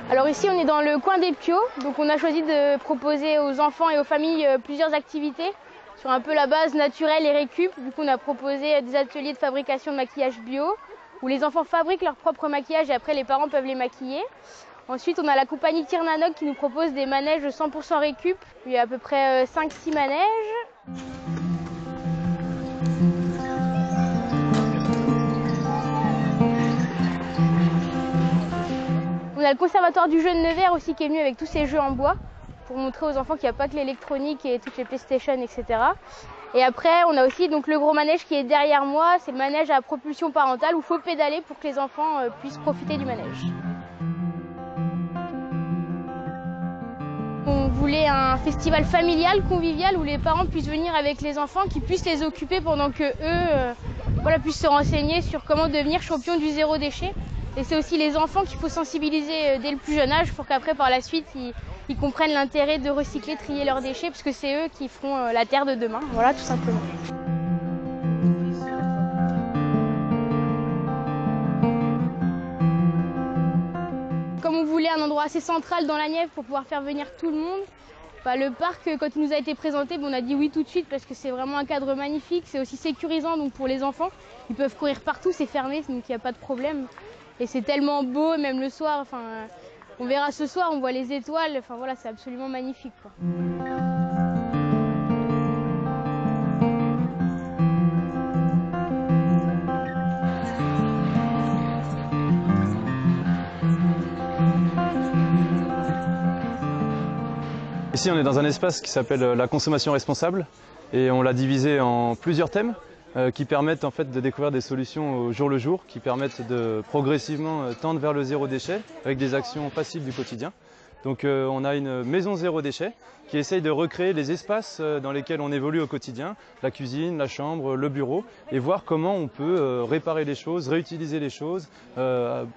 Alors ici on est dans le coin des Piaux, donc on a choisi de proposer aux enfants et aux familles plusieurs activités sur un peu la base naturelle et récup. Du coup on a proposé des ateliers de fabrication de maquillage bio où les enfants fabriquent leur propre maquillage et après les parents peuvent les maquiller. Ensuite on a la compagnie Tirnanog qui nous propose des manèges 100% récup, il y a à peu près 5-6 manèges. On a le conservatoire du jeu de Nevers aussi qui est venu avec tous ces jeux en bois pour montrer aux enfants qu'il n'y a pas que l'électronique et toutes les PlayStation, etc. Et après, on a aussi donc le gros manège qui est derrière moi, c'est le manège à propulsion parentale où il faut pédaler pour que les enfants puissent profiter du manège. On voulait un festival familial, convivial, où les parents puissent venir avec les enfants, qui puissent les occuper pendant que eux puissent se renseigner sur comment devenir champion du zéro déchet. Et c'est aussi les enfants qu'il faut sensibiliser dès le plus jeune âge pour qu'après, par la suite, ils comprennent l'intérêt de recycler, trier leurs déchets, parce que c'est eux qui feront la terre de demain. Voilà, tout simplement. Comme on voulait un endroit assez central dans la Nièvre pour pouvoir faire venir tout le monde, le parc, quand il nous a été présenté, on a dit oui tout de suite parce que c'est vraiment un cadre magnifique. C'est aussi sécurisant donc pour les enfants. Ils peuvent courir partout, c'est fermé, donc il n'y a pas de problème. Et c'est tellement beau, même le soir, on verra ce soir, on voit les étoiles, voilà, c'est absolument magnifique, quoi. Ici, on est dans un espace qui s'appelle la consommation responsable et on l'a divisé en plusieurs thèmes qui permettent en fait de découvrir des solutions au jour le jour, qui permettent de progressivement tendre vers le zéro déchet avec des actions faciles du quotidien. Donc on a une maison zéro déchet qui essaye de recréer les espaces dans lesquels on évolue au quotidien, la cuisine, la chambre, le bureau, et voir comment on peut réparer les choses, réutiliser les choses,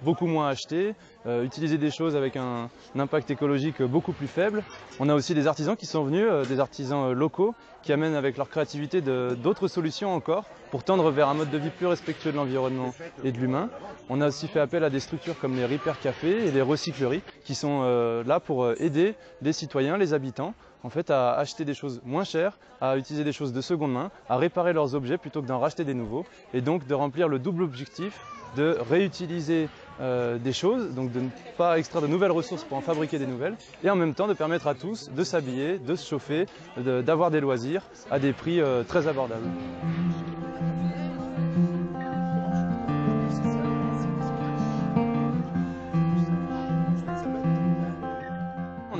beaucoup moins acheter, utiliser des choses avec un impact écologique beaucoup plus faible. On a aussi des artisans qui sont venus, des artisans locaux, qui amènent avec leur créativité d'autres solutions encore pour tendre vers un mode de vie plus respectueux de l'environnement et de l'humain. On a aussi fait appel à des structures comme les Repair Cafés et les recycleries qui sont là pour aider les citoyens, les habitants, en fait, à acheter des choses moins chères, à utiliser des choses de seconde main, à réparer leurs objets plutôt que d'en racheter des nouveaux et donc de remplir le double objectif de réutiliser des choses, donc de ne pas extraire de nouvelles ressources pour en fabriquer des nouvelles, et en même temps de permettre à tous de s'habiller, de se chauffer, d'avoir des loisirs à des prix très abordables.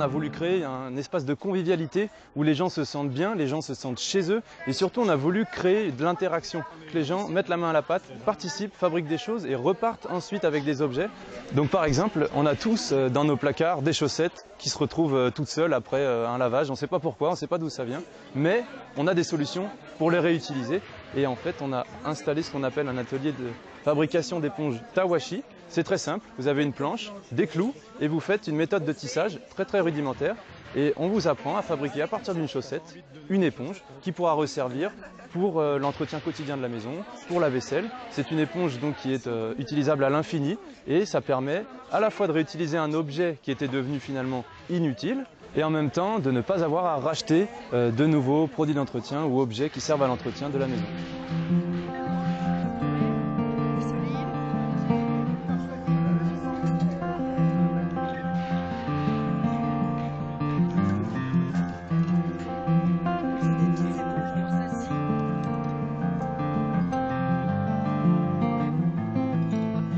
On a voulu créer un espace de convivialité où les gens se sentent bien, les gens se sentent chez eux et surtout on a voulu créer de l'interaction, que les gens mettent la main à la pâte, participent, fabriquent des choses et repartent ensuite avec des objets. Donc par exemple, on a tous dans nos placards des chaussettes qui se retrouvent toutes seules après un lavage, on ne sait pas pourquoi, on ne sait pas d'où ça vient, mais on a des solutions pour les réutiliser et en fait on a installé ce qu'on appelle un atelier de fabrication d'éponges Tawashi. C'est très simple, vous avez une planche, des clous et vous faites une méthode de tissage très rudimentaire et on vous apprend à fabriquer à partir d'une chaussette une éponge qui pourra resservir pour l'entretien quotidien de la maison, pour la vaisselle. C'est une éponge donc qui est utilisable à l'infini et ça permet à la fois de réutiliser un objet qui était devenu finalement inutile et en même temps de ne pas avoir à racheter de nouveaux produits d'entretien ou objets qui servent à l'entretien de la maison.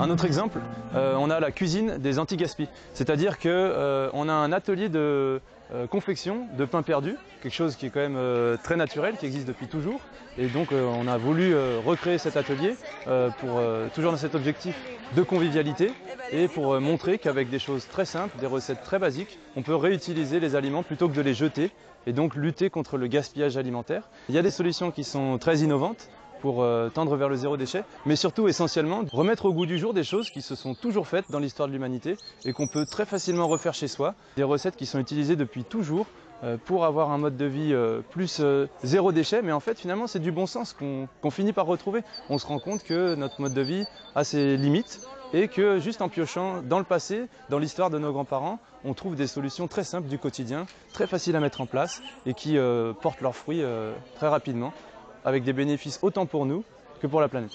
Un autre exemple, on a la cuisine des anti-gaspi, c'est-à-dire qu'on a un atelier de confection de pain perdu, quelque chose qui est quand même très naturel, qui existe depuis toujours. Et donc on a voulu recréer cet atelier toujours dans cet objectif de convivialité et pour montrer qu'avec des choses très simples, des recettes très basiques, on peut réutiliser les aliments plutôt que de les jeter et donc lutter contre le gaspillage alimentaire. Il y a des solutions qui sont très innovantes pour tendre vers le zéro déchet, mais surtout essentiellement remettre au goût du jour des choses qui se sont toujours faites dans l'histoire de l'humanité et qu'on peut très facilement refaire chez soi. Des recettes qui sont utilisées depuis toujours pour avoir un mode de vie plus zéro déchet, mais en fait finalement c'est du bon sens qu'on finit par retrouver. On se rend compte que notre mode de vie a ses limites et que juste en piochant dans le passé, dans l'histoire de nos grands-parents, on trouve des solutions très simples du quotidien, très faciles à mettre en place et qui portent leurs fruits très rapidement, avec des bénéfices autant pour nous que pour la planète.